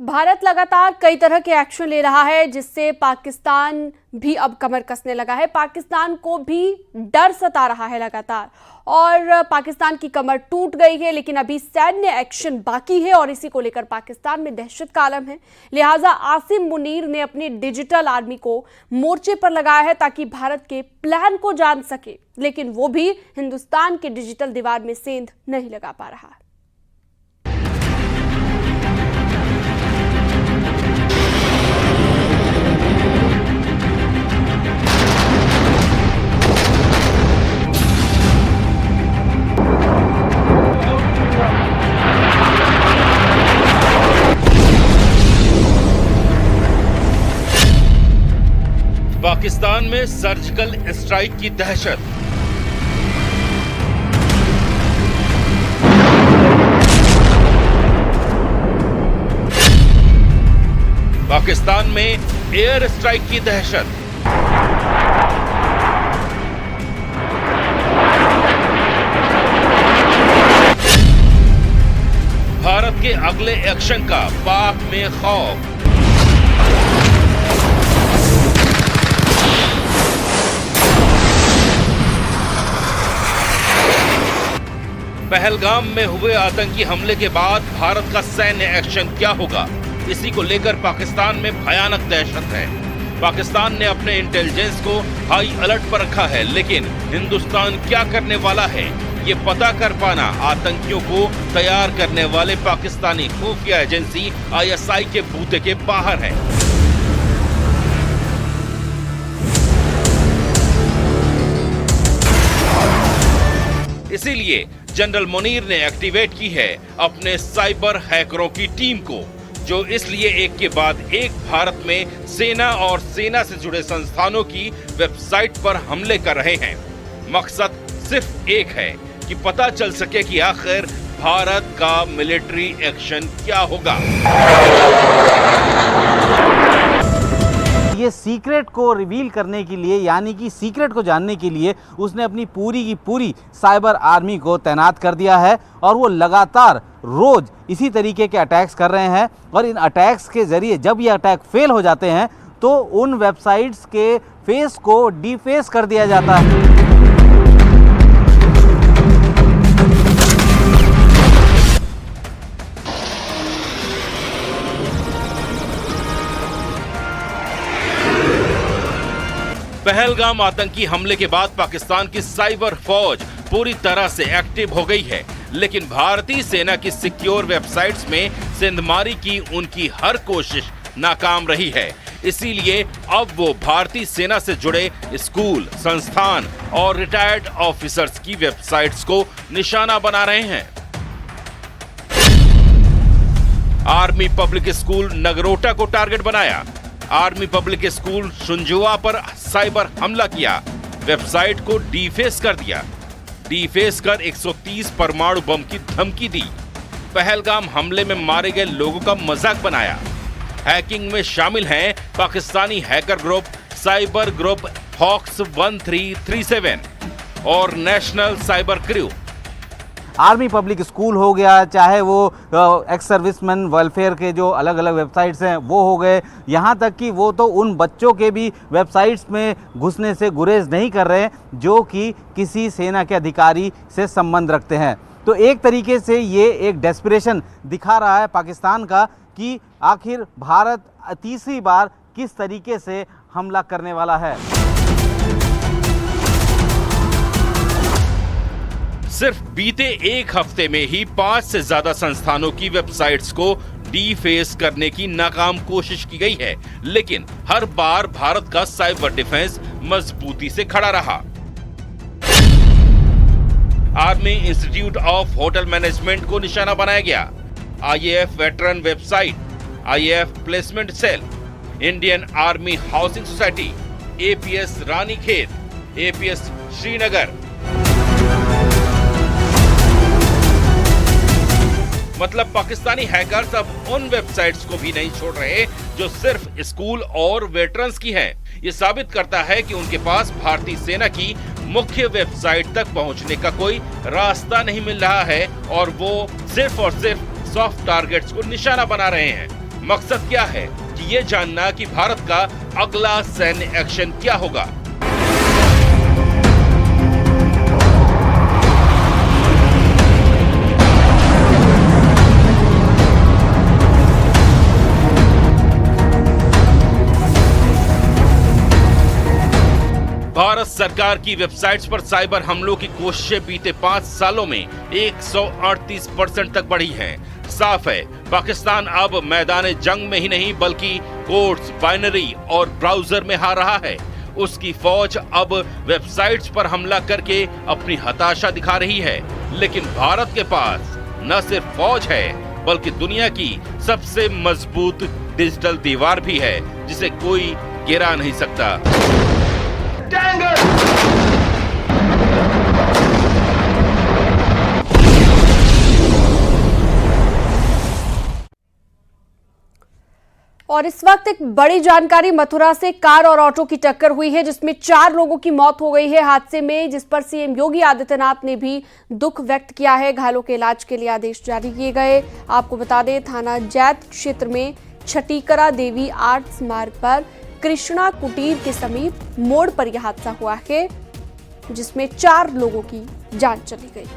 भारत लगातार कई तरह के एक्शन ले रहा है, जिससे पाकिस्तान भी अब कमर कसने लगा है। पाकिस्तान को भी डर सता रहा है लगातार, और पाकिस्तान की कमर टूट गई है, लेकिन अभी सैन्य एक्शन बाकी है और इसी को लेकर पाकिस्तान में दहशत का आलम है। लिहाजा आसिम मुनीर ने अपनी डिजिटल आर्मी को मोर्चे पर लगाया है ताकि भारत के प्लान को जान सके, लेकिन वो भी हिंदुस्तान के डिजिटल दीवार में सेंध नहीं लगा पा रहा। पाकिस्तान में सर्जिकल स्ट्राइक की दहशत। पाकिस्तान में एयर स्ट्राइक की दहशत। भारत के अगले एक्शन का पाक में खौफ। पहलगाम में हुए आतंकी हमले के बाद भारत का सैन्य एक्शन क्या होगा, इसी को लेकर पाकिस्तान में भयानक दहशत है। पाकिस्तान ने अपने इंटेलिजेंस को हाई अलर्ट पर रखा है, लेकिन हिंदुस्तान क्या करने वाला है, ये पता कर पाना आतंकियों को तैयार करने वाले पाकिस्तानी खुफिया एजेंसी ISI के बूते के बाहर है। इसीलिए जनरल मुनीर ने एक्टिवेट की है अपने साइबर हैकरों की टीम को, जो इसलिए एक के बाद एक भारत में सेना और सेना से जुड़े संस्थानों की वेबसाइट पर हमले कर रहे हैं। मकसद सिर्फ एक है कि पता चल सके कि आखिर भारत का मिलिट्री एक्शन क्या होगा। ये सीक्रेट को रिवील करने के लिए, यानी कि सीक्रेट को जानने के लिए उसने अपनी पूरी की पूरी साइबर आर्मी को तैनात कर दिया है, और वो लगातार रोज इसी तरीके के अटैक्स कर रहे हैं। और इन अटैक्स के जरिए जब ये अटैक फेल हो जाते हैं तो उन वेबसाइट्स के फेस को डीफेस कर दिया जाता है। पहलगाम आतंकी हमले के बाद पाकिस्तान की साइबर फौज पूरी तरह से एक्टिव हो गई है, लेकिन भारतीय सेना की सिक्योर वेबसाइट्स में सेंधमारी की उनकी हर कोशिश नाकाम रही है। इसीलिए अब वो भारतीय सेना से जुड़े स्कूल, संस्थान और रिटायर्ड ऑफिसर्स की वेबसाइट्स को निशाना बना रहे हैं। आर्मी पब्लिक स्कूल नगरोटा को टारगेट बनाया। आर्मी पब्लिक स्कूल शुंजुआ पर साइबर हमला किया, वेबसाइट को डीफेस कर दिया। डीफेस कर 130 परमाणु बम की धमकी दी। पहलगाम हमले में मारे गए लोगों का मजाक बनाया। हैकिंग में शामिल हैं Pakistani hacker group cyber group fox 1337 और national cyber crew. Army public school हो गया, चाहे वो एक्स सर्विसमैन वेलफेयर के जो अलग अलग वेबसाइट्स हैं वो हो गए, यहाँ तक कि वो तो उन बच्चों के भी वेबसाइट्स में घुसने से गुरेज नहीं कर रहे हैं जो कि किसी सेना के अधिकारी से संबंध रखते हैं। तो एक तरीके से ये एक डेस्परेशन दिखा रहा है पाकिस्तान का कि आखिर भारत तीसरी बार किस तरीके से हमला करने वाला है। सिर्फ बीते एक हफ्ते में ही 5 से ज्यादा संस्थानों की वेबसाइट्स को डीफेस करने की नाकाम कोशिश की गई है, लेकिन हर बार भारत का साइबर डिफेंस मजबूती से खड़ा रहा। Army institute of hotel management को निशाना बनाया गया। IAF veteran website, IAF placement cell, Indian army housing society, APS Ranikhet, APS Srinagar. मतलब पाकिस्तानी हैकर्स अब उन वेबसाइट्स को भी नहीं छोड़ रहे जो सिर्फ स्कूल और वेटरन्स की हैं। ये साबित करता है कि उनके पास भारतीय सेना की मुख्य वेबसाइट तक पहुंचने का कोई रास्ता नहीं मिल रहा है और वो सिर्फ और सिर्फ सॉफ्ट टारगेट्स को निशाना बना रहे हैं। मकसद क्या है कि ये जानना कि भारत का अगला सैन्य एक्शन क्या होगा। भारत सरकार की वेबसाइट्स पर साइबर हमलों की कोशिशें बीते 5 सालों में 138% तक बढ़ी हैं। साफ है, पाकिस्तान अब मैदान जंग में ही नहीं बल्कि कोड्स, बाइनरी और ब्राउजर में हार रहा है। उसकी फौज अब वेबसाइट्स पर हमला करके अपनी हताशा दिखा रही है। लेकिन भारत के पास न सिर्फ फौज है बल्कि दुनिया की सबसे मजबूत डिजिटल दीवार भी है जिसे कोई गिरा नहीं सकता। और इस वक्त एक बड़ी जानकारी मथुरा से कार और ऑटो की टक्कर हुई है जिसमें 4 लोगों की मौत हो गई है हादसे में, जिस पर सीएम योगी आदित्यनाथ ने भी दुख व्यक्त किया है। घायलों के इलाज के लिए आदेश जारी किए गए। आपको बता दें, थाना जैत क्षेत्र में छटीकरा देवी आर्ट्स मार्ग पर कृष्णा कुटीर के समीप मोड़ पर यह हादसा हुआ है जिसमें 4 लोगों की जान चली गई।